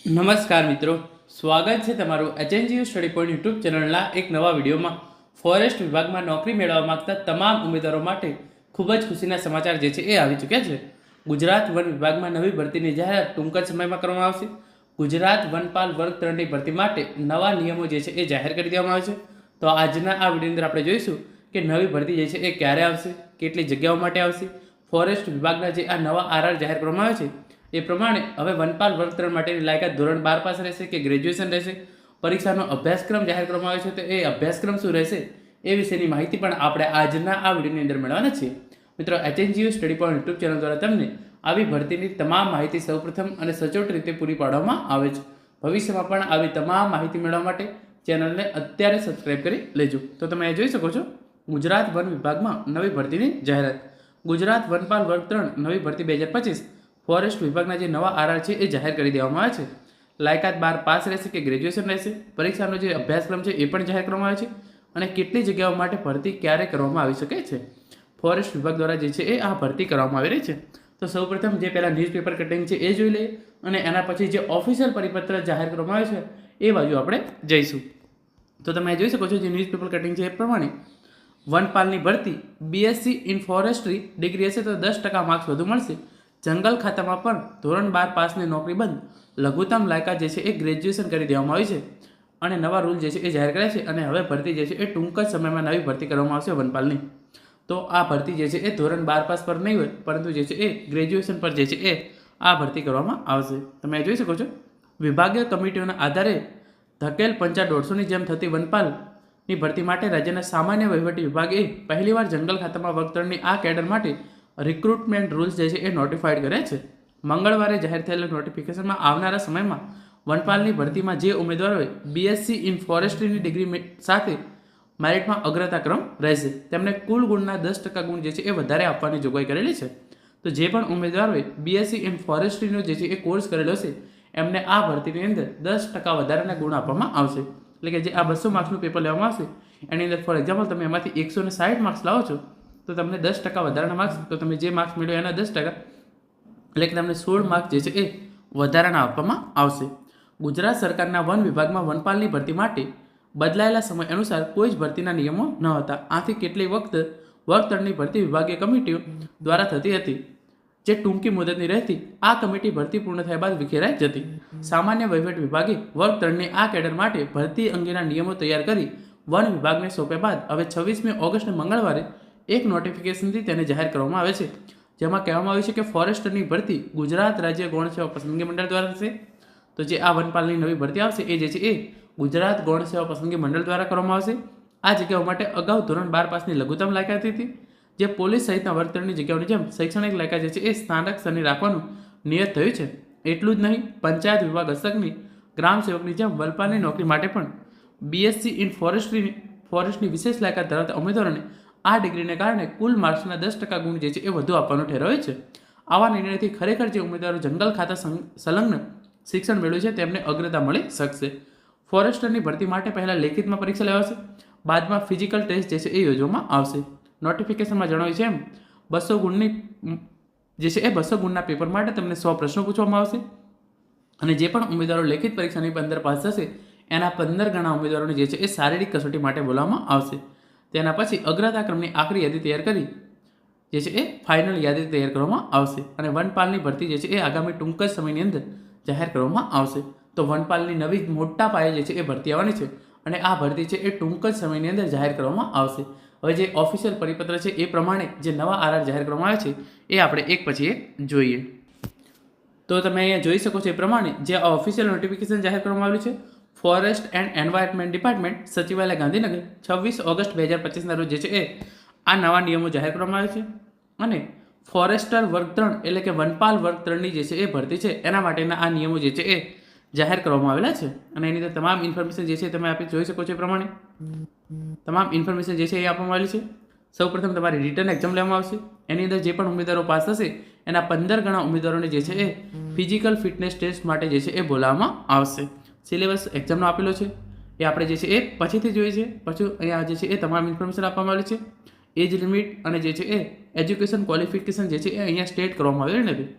નમસ્કાર મિત્રો, સ્વાગત છે તમારું એચએનજીયુ સ્ટડી પોઈન્ટ યુટ્યુબ ચેનલના એક નવા વિડીયોમાં. ફોરેસ્ટ વિભાગમાં નોકરી મેળવવા માંગતા તમામ ઉમેદવારો માટે ખૂબ જ ખુશીના સમાચાર જે છે એ આવી ચૂક્યા છે. ગુજરાત વન વિભાગમાં નવી ભરતીની જાહેરાત ટૂંક જ સમયમાં કરવામાં આવશે. ગુજરાત વનપાલ વર્ગ 3ની ભરતી માટે નવા નિયમો જે છે એ જાહેર કરી દેવામાં આવે છે. તો આજના આ વિડીયોની અંદર આપણે જોઈશું કે નવી ભરતી જે છે એ ક્યારે આવશે, કેટલી જગ્યાઓ માટે આવશે, ફોરેસ્ટ વિભાગના જે આ નવા આરઆર જાહેર કરવામાં આવે છે એ પ્રમાણે હવે વનપાલ વર્ગ 3 માટેની લાયકાત ધોરણ 12 પાસ રહેશે કે ગ્રેજ્યુએશન રહેશે, પરીક્ષાનો અભ્યાસક્રમ જાહેર કરવામાં આવે છે તો એ અભ્યાસક્રમ શું રહેશે એ વિશેની માહિતી પણ આપણે આજના આ વિડીયોની અંદર મેળવવાના છીએ. મિત્રો, HNGU study point YouTube channel દ્વારા તમને આવી ભરતીની તમામ માહિતી સૌપ્રથમ અને સચોટ રીતે પૂરી પાડવામાં આવે છે. ભવિષ્યમાં પણ આવી તમામ માહિતી મેળવવા માટે ચેનલને અત્યારે સબસ્ક્રાઇબ કરી લેજો. તો તમે અહીં જોઈ શકો છો, ગુજરાત વન વિભાગમાં નવી ભરતીની જાહેરાત. ગુજરાત વનપાલ વર્ગ 3 નવી ભરતી 2025 ફોરેસ્ટ વિભાગના જે નવા આરઆર છે એ જાહેર કરી દેવામાં આવે છે. લાયકાત 12 પાસ રહેશે કે ગ્રેજ્યુએશન રહેશે, પરીક્ષાનો જે અભ્યાસક્રમ છે એ પણ જાહેર કરવામાં આવે છે અને કેટલી જગ્યાઓ માટે ભરતી ક્યારે કરવામાં આવી શકે છે. ફોરેસ્ટ વિભાગ દ્વારા જે છે એ આ ભરતી કરવામાં આવી રહી છે. તો સૌપ્રથમ જે પહેલાં ન્યૂઝપેપર કટિંગ છે એ જોઈ લઈએ અને એના પછી જે ઓફિશિયલ પરિપત્ર જાહેર કરવામાં આવે છે એ બાજુ આપણે જઈશું. તો તમે જોઈ શકો છો, જે ન્યૂઝપેપર કટિંગ છે એ પ્રમાણે વનપાલની ભરતી બીએસસી ઇન ફોરેસ્ટ્રી ડિગ્રી હશે તો 10% માર્ક્સ વધુ મળશે. જંગલ ખાતામાં પણ ધોરણ 12 પાસની નોકરી બંધ. લઘુત્તમ લાયકાત જે છે એ ગ્રેજ્યુએશન કરી દેવામાં આવી છે અને નવા રૂલ જે છે એ જાહેર કર્યા છે અને હવે ભરતી જે છે એ ટૂંક જ સમયમાં નવી ભરતી કરવામાં આવશે વનપાલની. તો આ ભરતી જે છે એ ધોરણ 12 પાસ પર નહીં હોય, પરંતુ જે છે એ ગ્રેજ્યુએશન પર જે છે એ આ ભરતી કરવામાં આવશે. તમે જોઈ શકો છો, વિભાગીય કમિટીઓના આધારે ધકેલ પંચા 150ની જેમ થતી વનપાલની ભરતી માટે રાજ્યના સામાન્ય વહીવટી વિભાગે પહેલીવાર જંગલ ખાતામાં વર્ગ 3ની આ કેડર માટે રિક્રુટમેન્ટ રૂલ્સ જે છે એ નોટિફાઈડ કરે છે. મંગળવારે જાહેર થયેલા નોટિફિકેશનમાં આવનારા સમયમાં વનપાલની ભરતીમાં જે ઉમેદવારોએ બીએસસી ઇન ફોરેસ્ટ્રીની ડિગ્રી સાથે મેરિટમાં અગ્રતા ક્રમ રહેશે તેમને કુલ ગુણના 10% ગુણ જે છે એ વધારે આપવાની જોગવાઈ કરેલી છે. તો જે પણ ઉમેદવારોએ બીએસસી ઇન ફોરેસ્ટ્રીનો જે છે એ કોર્સ કરેલો છે એમને આ ભરતીની અંદર 10% વધારાના ગુણ આપવામાં આવશે. એટલે કે જે આ 200 માર્ક્સનું પેપર લેવામાં આવશે એની અંદર ફોર એક્ઝામ્પલ તમે એમાંથી 160 માર્ક્સ લાવો છો તો તમને 10% વધારાના માર્ક્સ, તો તમે જે માર્ક્સ મેળવો એના 10%, એટલે કે તમને 16 માર્ક્સ જે છે એ વધારાના આપવામાં આવશે. ગુજરાત સરકારના વન વિભાગમાં વનપાલની ભરતી માટે બદલાયેલા સમય અનુસાર કોઈ જ ભરતીના નિયમો ન હતા. આથી કેટલીક વખત વર્ગ 3ની ભરતી વિભાગીય કમિટીઓ દ્વારા થતી હતી જે ટૂંકી મુદતની રહેતી. આ કમિટી ભરતી પૂર્ણ થયા બાદ વિખેરાઈ જતી. સામાન્ય વહીવટ વિભાગે વર્ગ 3ની આ કેડર માટે ભરતી અંગેના નિયમો તૈયાર કરી વન વિભાગને સોંપ્યા બાદ હવે 26મી ઓગસ્ટને મંગળવારે એક નોટિફિકેશનથી તેને જાહેર કરવામાં આવે છે, જેમાં કહેવામાં આવ્યું છે કે ફોરેસ્ટરની ભરતી ગુજરાત રાજ્ય ગૌણ સેવા પસંદગી મંડળ દ્વારા થશે. તો જે આ વનપાલની નવી ભરતી આવશે એ જે છે એ ગુજરાત ગૌણ સેવા પસંદગી મંડળ દ્વારા કરવામાં આવશે. આ જગ્યાઓ માટે અગાઉ ધોરણ 12 પાસની લઘુત્તમ લાયકાત હતી, જે પોલીસ સહિતના વર્ગ 3ની જગ્યાઓની જેમ શૈક્ષણિક લાયકાત જે છે એ સ્નાતક સ્તરની રાખવાનું નિયત થયું છે. એટલું જ નહીં, પંચાયત વિભાગ હસ્તકની ગ્રામ સેવકની જેમ વનપાલની નોકરી માટે પણ બીએસસી ઇન ફોરેસ્ટની વિશેષ લાયકાત ધરાવતા ઉમેદવારોને આ ડિગ્રીને કારણે કુલ માર્ક્સના 10% ગુણ જે છે એ વધુ આપવાનું ઠેરવાયું છે. આવા નિર્ણયથી ખરેખર જે ઉમેદવારો જંગલ ખાતા સંલગ્ન શિક્ષણ મેળવ્યું છે તેમને અગ્રતા મળી શકશે. ફોરેસ્ટરની ભરતી માટે પહેલાં લેખિતમાં પરીક્ષા લેવાશે, બાદમાં ફિઝિકલ ટેસ્ટ જે છે એ યોજવામાં આવશે. નોટિફિકેશનમાં જણાવ્યું છે એમ 200 ગુણની જે છે એ 200 ગુણના પેપર માટે તમને 100 પ્રશ્નો પૂછવામાં આવશે અને જે પણ ઉમેદવારો લેખિત પરીક્ષાની 15 પાસ થશે એના 15 ગણા ઉમેદવારોને જે છે એ શારીરિક કસોટી માટે બોલાવવામાં આવશે. તેના પછી અગ્રતા ક્રમની આખરી યાદી તૈયાર કરી જે છે એ ફાઇનલ યાદી તૈયાર કરવામાં આવશે અને વનપાલની ભરતી જે છે એ આગામી ટૂંક જ સમયની અંદર જાહેર કરવામાં આવશે. તો વનપાલની નવી મોટા પાયે જે છે એ ભરતી આવવાની છે અને આ ભરતી છે એ ટૂંક જ સમયની અંદર જાહેર કરવામાં આવશે. હવે જે ઓફિશિયલ પરિપત્ર છે એ પ્રમાણે જે નવા આરઆર જાહેર કરવામાં આવે છે એ આપણે એક પછી એક જોઈએ. તો તમે અહીંયા જોઈ શકો છો એ પ્રમાણે જે ઓફિશિયલ નોટિફિકેશન જાહેર કરવામાં આવ્યું છે, ફોરેસ્ટ એન્ડ એન્વાયરમેન્ટ ડિપાર્ટમેન્ટ, સચિવાલય, ગાંધીનગર, 26 ઓગસ્ટ 2025ના રોજ જે છે એ આ નવા નિયમો જાહેર કરવામાં આવે છે અને ફોરેસ્ટર વર્ગ 3 એટલે કે વનપાલ વર્ગ 3ની જે છે એ ભરતી છે એના માટેના આ નિયમો જે છે એ જાહેર કરવામાં આવેલા છે અને એની અંદર તમામ ઇન્ફોર્મેશન જે છે તમે આપી જોઈ શકો છો એ પ્રમાણે તમામ ઇન્ફોર્મેશન જે છે એ આપવામાં આવેલી છે. સૌપ્રથમ તમારી રિટર્ન એક્ઝામ લેવામાં આવશે. એની અંદર જે પણ ઉમેદવારો પાસ થશે એના 15 ગણા ઉમેદવારોને જે છે એ ફિઝિકલ ફિટનેસ ટેસ્ટ માટે જે છે એ બોલાવવામાં આવશે. સિલેબસ એક્ઝામનો આપેલો છે એ આપણે જે છે એ પછીથી જોઈએ છે. પછી અહીંયા જે છે એ તમામ ઇન્ફોર્મેશન આપવામાં આવેલી છે. એજ લિમિટ અને જે છે એ એજ્યુકેશન ક્વોલિફિકેશન જે છે એ અહીંયા સ્ટેટ કરવામાં આવેલી નથી.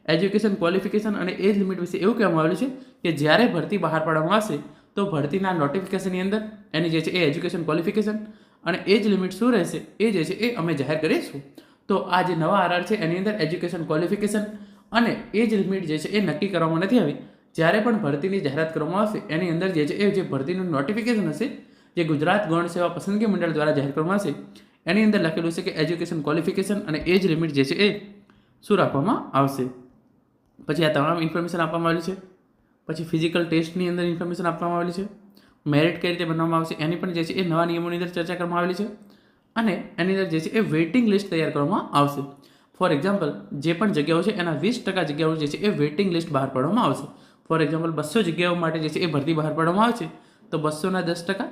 એજ્યુકેશન ક્વોલિફિકેશન અને એજ લિમિટ વિશે એવું કહેવામાં આવેલું છે કે જ્યારે ભરતી બહાર પાડવામાં આવશે તો ભરતીના નોટિફિકેશનની અંદર એની જે છે એ એજ્યુકેશન ક્વોલિફિકેશન અને એજ લિમિટ શું રહેશે એ જે છે એ અમે જાહેર કરીશું. તો આ જે નવા આરઆર છે એની અંદર એજ્યુકેશન ક્વોલિફિકેશન અને એજ લિમિટ જે છે એ નક્કી કરવામાં નથી આવી. જ્યારે પણ ભરતીની જાહેરાત કરવામાં આવશે એની અંદર જે છે એ જે ભરતીનું નોટિફિકેશન હશે જે ગુજરાત ગૌણ સેવા પસંદગી મંડળ દ્વારા જાહેર કરવામાં આવશે એની અંદર લખેલું છે કે એજ્યુકેશન ક્વોલિફિકેશન અને એજ લિમિટ જે છે એ શું રાખવામાં આવશે. પછી આ તમામ ઇન્ફોર્મેશન આપવામાં આવેલી છે. પછી ફિઝિકલ ટેસ્ટની અંદર ઇન્ફોર્મેશન આપવામાં આવેલી છે. મેરિટ કઈ રીતે બનાવવામાં આવશે એની પણ જે છે એ નવા નિયમોની અંદર ચર્ચા કરવામાં આવેલી છે. અને એની અંદર જે છે એ વેઇટિંગ લિસ્ટ તૈયાર કરવામાં આવશે. ફોર એક્ઝામ્પલ જે પણ જગ્યાઓ છે એના 20% જગ્યાઓ જે છે એ વેઇટિંગ લિસ્ટ બહાર પાડવામાં આવશે. ફોર એક્ઝામ્પલ 200 જગ્યાઓ માટે જે છે એ ભરતી બહાર પાડવામાં આવશે તો 200ના 10%,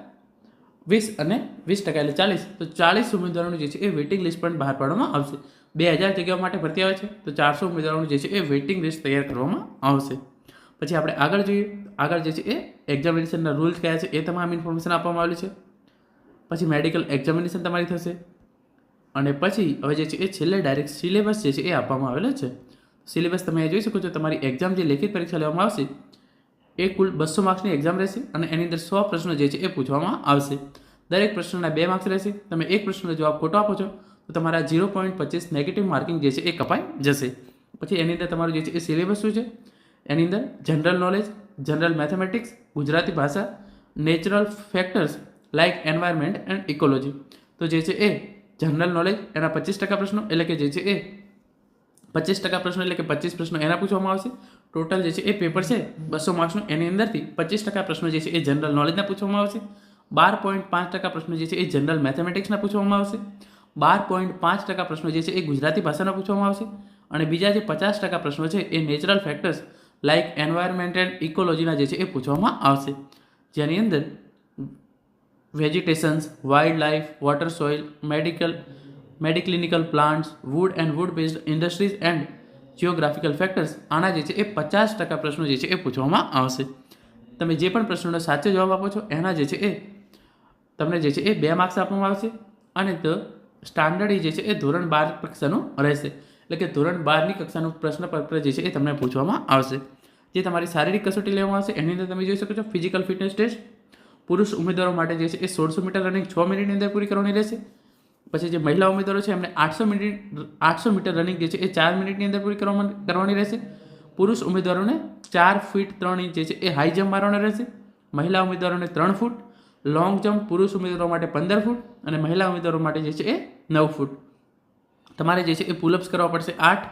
20 અને 20% એટલે 40, તો 40 ઉમેદવારોનું જે છે એ વેઇટિંગ લિસ્ટ પણ બહાર પાડવામાં આવશે. 2000 જગ્યાઓ માટે ભરતી આવે છે તો 400 ઉમેદવારોનું જે છે એ વેઇટિંગ લિસ્ટ તૈયાર કરવામાં આવશે. પછી આપણે આગળ જોઈએ. આગળ જે છે એ એક્ઝામિનેશનના રૂલ્સ કયા છે એ તમામ ઇન્ફોર્મેશન આપવામાં આવેલી છે. પછી મેડિકલ એક્ઝામિનેશન તમારી થશે અને પછી હવે જે છે એ છેલ્લે ડાયરેક્ટ સિલેબસ જે છે એ આપવામાં આવેલો છે. સિલેબસ તમે જોઈ શકો છો. તમારી એક્ઝામ જે લેખિત પરીક્ષા લેવામાં આવશે એ કુલ 200 માર્ક્સની એક્ઝામ રહેશે અને એની અંદર 100 પ્રશ્નો જે છે એ પૂછવામાં આવશે. દરેક પ્રશ્નના 2 માર્ક્સ રહેશે. તમે એક પ્રશ્નનો જવાબ ખોટો આપો છો તો તમારા 0.25 નેગેટિવ માર્કિંગ જે છે એ કપાઈ જશે. પછી એની અંદર તમારું જે છે એ સિલેબસ શું છે એની અંદર general knowledge, general mathematics, Gujarati ભાષા, natural factors like environment and ecology. તો જે છે એ જનરલ નોલેજ એના 25% પ્રશ્નો એટલે કે જે છે એ 25% પ્રશ્નો એટલે કે 25 પ્રશ્નો એના પૂછવામાં આવશે. ટોટલ જે છે એ પેપર છે 200 માર્ક્સનું એની અંદરથી 25% પ્રશ્નો જે છે એ જનરલ નોલેજના પૂછવામાં આવશે. 12.5% પ્રશ્નો જે છે એ જનરલ મેથેમેટિક્સના પૂછવામાં આવશે. 12.5% પ્રશ્નો જે છે એ ગુજરાતી ભાષાના પૂછવામાં આવશે. અને બીજા જે 50% પ્રશ્નો છે એ natural factors like environment and ઇકોલોજીના જે છે એ પૂછવામાં આવશે. જેની અંદર vegetations, wild life, water soil, medicinal plants, wood and wood based industries and geographical factors આના જે છે એ 50% પ્રશ્નો જે છે એ પૂછવામાં આવશે. તમે જે પણ પ્રશ્નોનો સાચો જવાબ આપો છો એના જે છે એ તમને જે છે એ 2 માર્ક્સ આપવામાં આવશે. અને તો સ્ટાન્ડર્ડ જે છે એ ધોરણ 12 કક્ષાનું રહેશે. એટલે કે ધોરણ 12ની કક્ષાનું પ્રશ્નપત્ર જે છે એ તમને પૂછવામાં આવશે. જે તમારી શારીરિક કસોટી લેવામાં આવશે એની અંદર તમે જોઈ શકો છો ફિઝિકલ ફિટનેસ ટેસ્ટ. પુરુષ ઉમેદવારો માટે જે છે એ 1600 મીટર રનિંગ 6 મિનિટની અંદર પૂરી કરવાની રહેશે. પછી જે મહિલા ઉમેદવારો છે એમને 800 મીટર રનિંગ જે છે એ 4 મિનિટની અંદર પૂરી કરવાની રહેશે. પુરુષ ઉમેદવારોને 4 ફીટ 3 ઇંચ જે છે એ હાઈ જમ્પ મારવાનો રહેશે. મહિલા ઉમેદવારોને 3 ફૂટ, લોંગ જમ્પ પુરુષ ઉમેદવારો માટે 15 ફૂટ અને મહિલા ઉમેદવારો માટે જે છે એ 9 ફૂટ. તમારે જે છે એ પુલઅપ્સ કરવા પડશે 8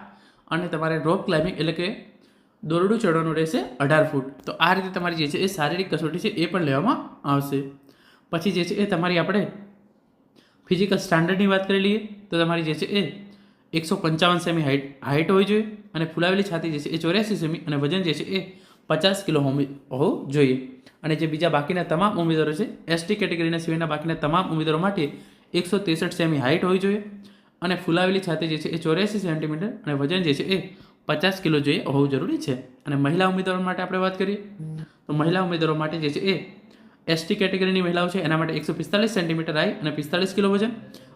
અને તમારે રોપ ક્લાઇમ્બિંગ એટલે કે દોરડું ચડવાનું રહેશે 18 ફૂટ. તો આ રીતે તમારી જે છે એ શારીરિક કસોટી છે એ પણ લેવામાં આવશે. પછી જે છે એ તમારી આપણે ફિઝિકલ સ્ટાન્ડર્ડની વાત કરી લઈએ તો તમારી જે છે એ 155 સેમી હાઇટ હોવી જોઈએ અને ફૂલાવેલી છાતી જે છે એ 84 સેમી અને વજન જે છે એ 50 કિલો હોવું જોઈએ. અને જે બીજા બાકીના તમામ ઉમેદવારો છે એસટી કેટેગરીના સિવાયના બાકીના તમામ ઉમેદવારો માટે 163 સેમી હાઇટ હોવી જોઈએ અને ફૂલાવેલી છાતી જે છે એ 84 સેન્ટીમીટર અને વજન જે છે એ 50 કિલો જોઈએ હોવું જરૂરી છે. અને મહિલા ઉમેદવારો માટે આપણે વાત કરીએ તો મહિલા ઉમેદવારો માટે જે છે એ એસટી કેટેગરીની મહિલાઓ છે એના માટે 145 સેન્ટીમીટર હાઇટ અને 45 કિલો વજન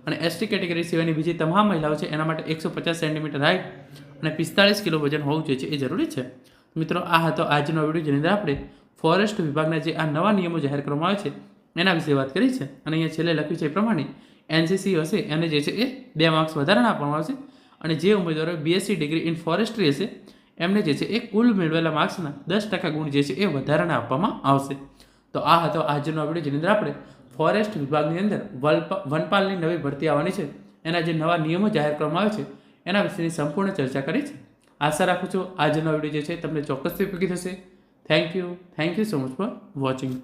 અને એસટી કેટેગરી સિવાયની બીજી તમામ મહિલાઓ છે એના માટે 150 સેન્ટીમીટર હાઇટ અને 45 કિલો વજન હોવું જોઈએ છે એ જરૂરી છે. મિત્રો આ હતો આજનો વિડીયો જેની અંદર આપણે ફોરેસ્ટ વિભાગના જે આ નવા નિયમો જાહેર કરવામાં આવે છે એના વિશે વાત કરી છે. અને અહીંયા છેલ્લે લખ્યું છે એ પ્રમાણે એનસીસી હશે એને જે છે એ 2 માર્ક્સ વધારાના આપવામાં આવશે. અને જે ઉમેદવારો બીએસસી ડિગ્રી ઇન ફોરેસ્ટ્રી હશે એમને જે છે એ કુલ મેળવેલા માર્ક્સના 10% ગુણ જે છે એ વધારાના આપવામાં આવશે. તો આ હતો આજનો વિડીયો જેની અંદર આપણે ફોરેસ્ટ વિભાગની અંદર વનપાલની નવી ભરતી આવવાની છે એના જે નવા નિયમો જાહેર કરવામાં આવે છે એના વિશેની સંપૂર્ણ ચર્ચા કરી છે. આશા રાખું છું આજનો વિડીયો જે છે તમને ચોક્કસથી ઉપયોગી થશે. Thank you so much for watching.